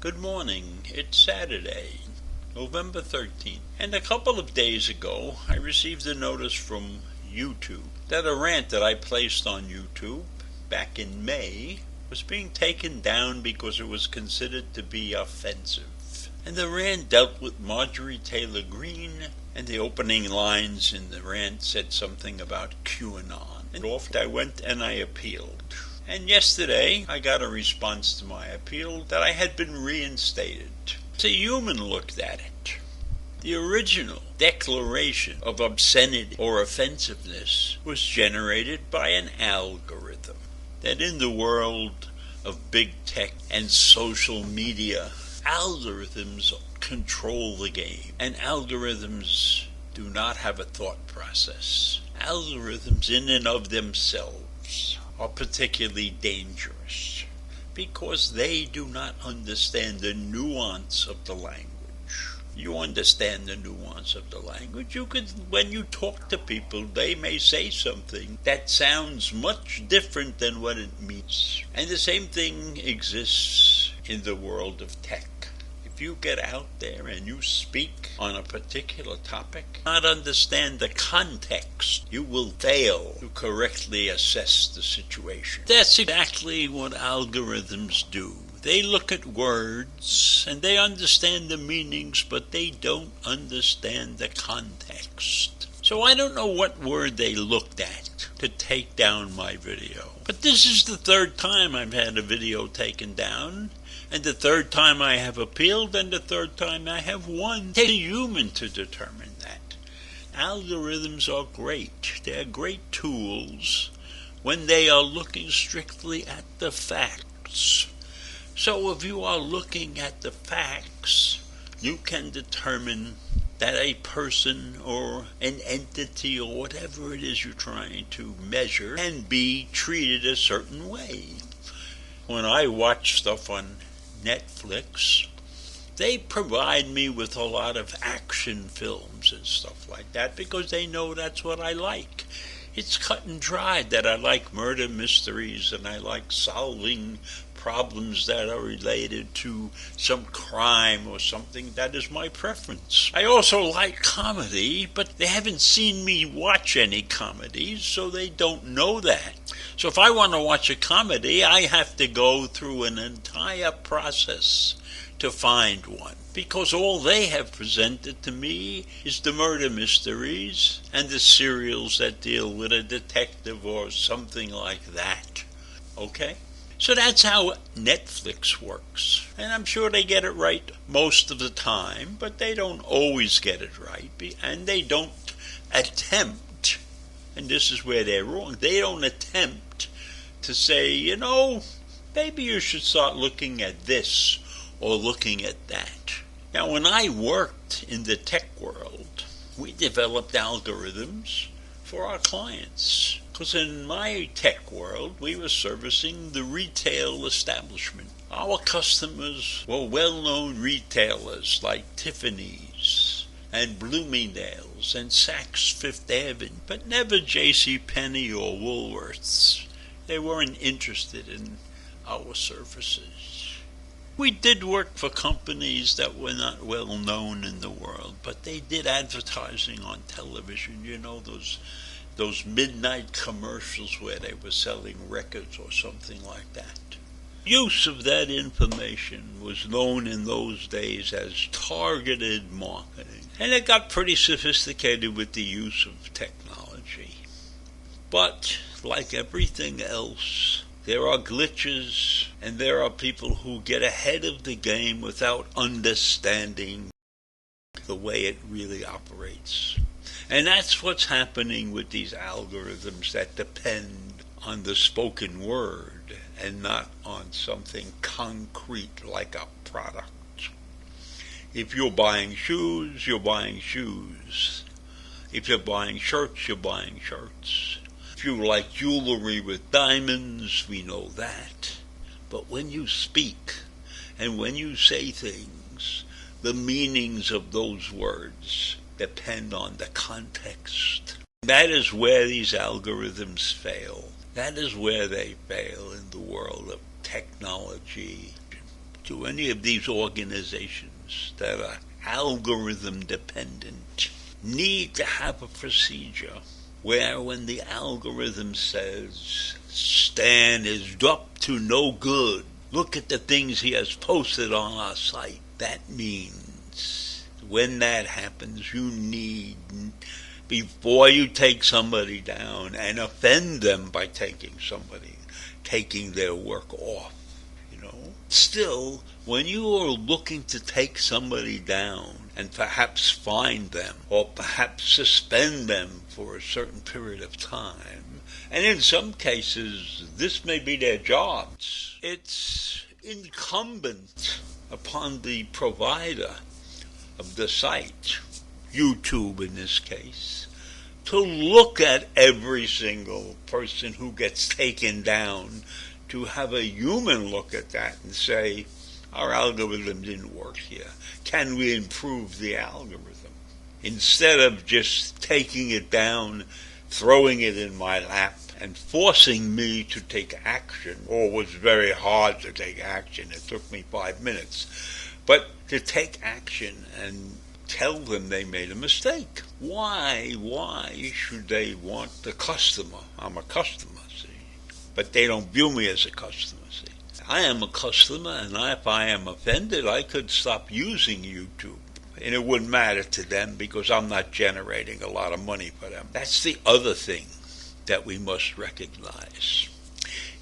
Good morning. It's Saturday, November 13th. And a couple of days ago, I received a notice from YouTube that a rant that I placed on YouTube back in May was being taken down because it was considered to be offensive. And the rant dealt with Marjorie Taylor Greene, and the opening lines in the rant said something about QAnon. And off I went and I appealed. And yesterday, I got a response to my appeal that I had been reinstated. A human looked at it. The original declaration of obscenity or offensiveness was generated by an algorithm. That in the world of big tech and social media, algorithms control the game. And algorithms do not have a thought process. Algorithms in and of themselves are particularly dangerous because they do not understand the nuance of the language. You understand the nuance of the language. When you talk to people, they may say something that sounds much different than what it means. And the same thing exists in the world of tech. If you get out there and you speak on a particular topic, not understand the context, you will fail to correctly assess the situation. That's exactly what algorithms do. They look at words and they understand the meanings, but they don't understand the context. So I don't know what word they looked at to take down my video. But this is the third time I've had a video taken down. And the third time I have appealed, and the third time I have won. Take a human to determine that. Algorithms are great. They're great tools when they are looking strictly at the facts. So if you are looking at the facts, you can determine that a person or an entity or whatever it is you're trying to measure can be treated a certain way. When I watch stuff on Netflix, they provide me with a lot of action films and stuff like that because they know that's what I like. It's cut and dried that I like murder mysteries and I like solving problems that are related to some crime or something. That is my preference. I also like comedy, but they haven't seen me watch any comedies, so they don't know that. So if I want to watch a comedy, I have to go through an entire process to find one. Because all they have presented to me is the murder mysteries and the serials that deal with a detective or something like that. Okay? So that's how Netflix works. And I'm sure they get it right most of the time, but they don't always get it right. And they don't attempt, and this is where they're wrong, they don't attempt to say, maybe you should start looking at this or looking at that. Now, when I worked in the tech world, we developed algorithms for our clients. Because in my tech world, we were servicing the retail establishment. Our customers were well-known retailers like Tiffany's and Bloomingdale's and Saks Fifth Avenue, but never JCPenney or Woolworths. They weren't interested in our services. We did work for companies that were not well known in the world, but they did advertising on television, those midnight commercials where they were selling records or something like that. Use of that information was known in those days as targeted marketing, and it got pretty sophisticated with the use of technology. But like everything else, there are glitches, and there are people who get ahead of the game without understanding the way it really operates. And that's what's happening with these algorithms that depend on the spoken word and not on something concrete like a product. If you're buying shoes, you're buying shoes. If you're buying shirts, you're buying shirts. If you like jewelry with diamonds, we know that. But when you speak and when you say things, the meanings of those words depend on the context. That is where these algorithms fail. That is where they fail in the world of technology. to any of these organizations that are algorithm dependent need to have a procedure where when the algorithm says Stan is up to no good, look at the things he has posted on our site, that means when that happens, you need, before you take somebody down and offend them by taking their work off, Still, when you are looking to take somebody down and perhaps fine them or perhaps suspend them for a certain period of time, and in some cases this may be their jobs, it's incumbent upon the provider of the site, YouTube in this case, to look at every single person who gets taken down, to have a human look at that and say, our algorithm didn't work here. Can we improve the algorithm? Instead of just taking it down, throwing it in my lap, and forcing me to take action, or it was very hard to take action. It took me 5 minutes. But to take action and tell them they made a mistake. Why should they want the customer? I'm a customer. But they don't view me as a customer, see. I am a customer, and if I am offended, I could stop using YouTube. And it wouldn't matter to them because I'm not generating a lot of money for them. That's the other thing that we must recognize.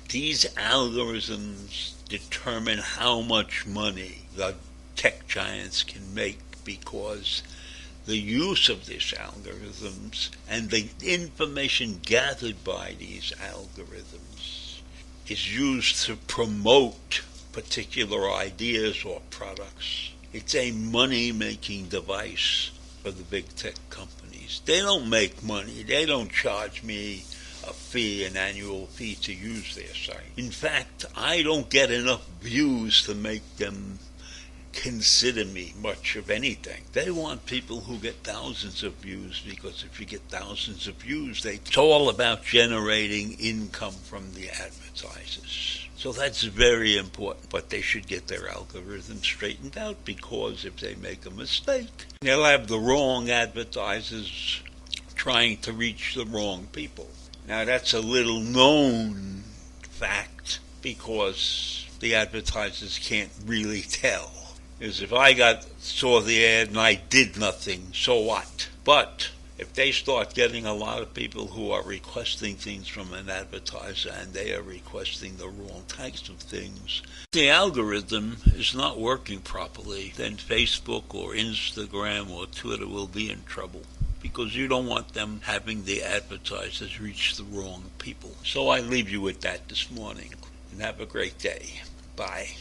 These algorithms determine how much money the tech giants can make because the use of these algorithms and the information gathered by these algorithms is used to promote particular ideas or products. It's a money-making device for the big tech companies. They don't make money. They don't charge me a fee, an annual fee to use their site. In fact, I don't get enough views to make them consider me much of anything. They want people who get thousands of views, because if you get thousands of views, it's all about generating income from the advertisers. So that's very important, but they should get their algorithm straightened out, because if they make a mistake, they'll have the wrong advertisers trying to reach the wrong people. Now that's a little known fact, because the advertisers can't really tell. Is if I saw the ad and I did nothing, so what? But if they start getting a lot of people who are requesting things from an advertiser and they are requesting the wrong types of things, the algorithm is not working properly, then Facebook or Instagram or Twitter will be in trouble, because you don't want them having the advertisers reach the wrong people. So I leave you with that this morning, and have a great day. Bye.